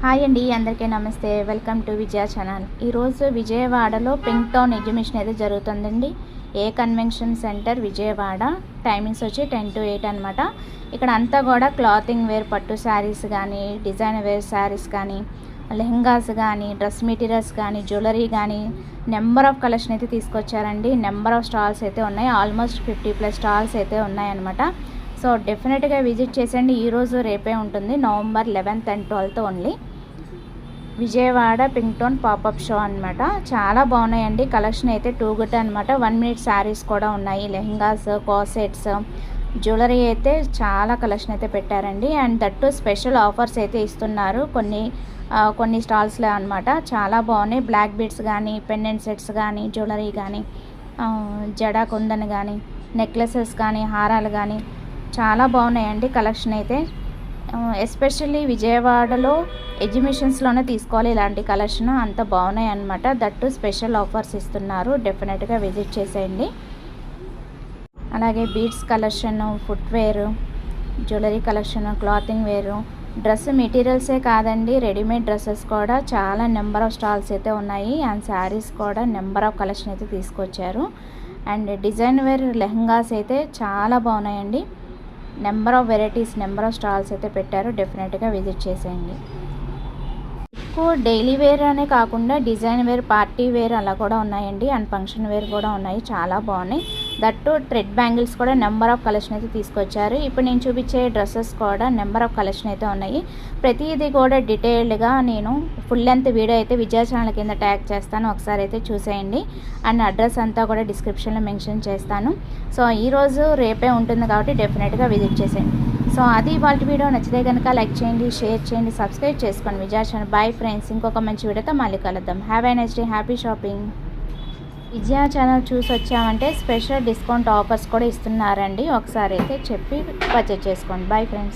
Hi అండి, అందరికీ నమస్తే. Welcome to Vijaya channel. ఈరోజు విజయవాడలో పింక్ టౌన్ ఎగ్జిబిషన్ అయితే జరుగుతుందండి. ఏ కన్వెన్షన్ సెంటర్ విజయవాడ. టైమింగ్స్ వచ్చి 10 to 8 అనమాట. ఇక్కడ అంతా కూడా క్లాతింగ్ వేర్, పట్టు శారీస్ కానీ, డిజైన్ వేర్ శారీస్ కానీ, లెహంగాస్ కానీ, డ్రెస్ మెటీరియల్స్ కానీ, జ్యువెలరీ కానీ నెంబర్ ఆఫ్ కలెక్షన్ అయితే తీసుకొచ్చారండి. నెంబర్ ఆఫ్ స్టాల్స్ అయితే ఉన్నాయి. ఆల్మోస్ట్ 50+ స్టాల్స్ అయితే ఉన్నాయన్నమాట. సో డెఫినెట్గా విజిట్ చేసండి. ఈరోజు రేపే ఉంటుంది, November 11th and 12th only. Vijayawada pink town popup show అనమాట. చాలా బాగున్నాయండి. కలెక్షన్ అయితే టూ గుడ్ అనమాట. 1 minute శారీస్ కూడా ఉన్నాయి, లెహంగాస్, కాసెట్స్, జ్యువెలరీ అయితే చాలా కలెక్షన్ అయితే పెట్టారండి. అండ్ దట్టు స్పెషల్ ఆఫర్స్ అయితే ఇస్తున్నారు కొన్ని స్టాల్స్లో అనమాట. చాలా బాగున్నాయి. బ్లాక్ బీడ్స్ కానీ, పెండెంట్ సెట్స్ కానీ, జ్యువెలరీ కానీ, జడా కుందన్ కానీ, నెక్లెసెస్ కానీ, హారాలు కానీ చాలా బాగున్నాయండి కలెక్షన్ అయితే. ఎస్పెషల్లీ విజయవాడలో ఎగ్జిబిషన్స్లోనే తీసుకోవాలి ఇలాంటి కలెక్షన్. అంత బాగున్నాయి అన్నమాట. దట్టు స్పెషల్ ఆఫర్స్ ఇస్తున్నారు. డెఫినెట్గా విజిట్ చేసేయండి. అలాగే beads collection, footwear, jewellery collection, clothing వేరు, డ్రెస్ మెటీరియల్సే కాదండి, రెడీమేడ్ డ్రెస్సెస్ కూడా చాలా నెంబర్ ఆఫ్ స్టాల్స్ అయితే ఉన్నాయి. అండ్ శారీస్ కూడా నెంబర్ ఆఫ్ కలెక్షన్ అయితే తీసుకొచ్చారు. అండ్ డిజైన్ వేర్ లెహంగాస్ అయితే చాలా బాగున్నాయండి. Number of varieties, number of stalls అయితే పెట్టారు. డెఫినెట్గా విజిట్ చేసేయండి. ఎక్కువ డైలీ వేర్ అనే కాకుండా డిజైన్ వేర్, పార్టీ వేర్ అలా కూడా ఉన్నాయండి. అండ్ ఫంక్షన్ వేర్ కూడా ఉన్నాయి. చాలా బాగున్నాయి. దట్టు థ్రెడ్ బ్యాంగిల్స్ కూడా నెంబర్ ఆఫ్ కలెక్షన్ అయితే తీసుకొచ్చారు. ఇప్పుడు నేను చూపించే డ్రెస్సెస్ కూడా నెంబర్ ఆఫ్ కలెక్షన్ అయితే ఉన్నాయి. ప్రతిదీ కూడా డీటెయిల్డ్గా నేను ఫుల్ లెంత్ వీడియో అయితే విజయ ఛానల్ కింద ట్యాగ్ చేస్తాను. ఒకసారి అయితే చూసేయండి. అండ్ అడ్రస్ అంతా కూడా డిస్క్రిప్షన్లో మెన్షన్ చేస్తాను. సో ఈరోజు రేపే ఉంటుంది కాబట్టి డెఫినెట్గా విజిట్ చేసేయండి. సో అది వాళ్ళ వీడియో. నచ్చితే కనుక లైక్ చేయండి, షేర్ చేయండి, సబ్స్క్రైబ్ చేసుకోండి విజయ ఛానల్. Bye friends. ఇంకొక మంచి వీడియోతో మళ్ళీ కలుద్దాం. Have a nice day. Happy shopping. Vijaya channel చూసి వచ్చామంటే స్పెషల్ డిస్కౌంట్ ఆఫర్స్ కూడా ఇస్తున్నారండి. ఒకసారి అయితే చెప్పి పర్చేజ్ చేసుకోండి. Bye friends.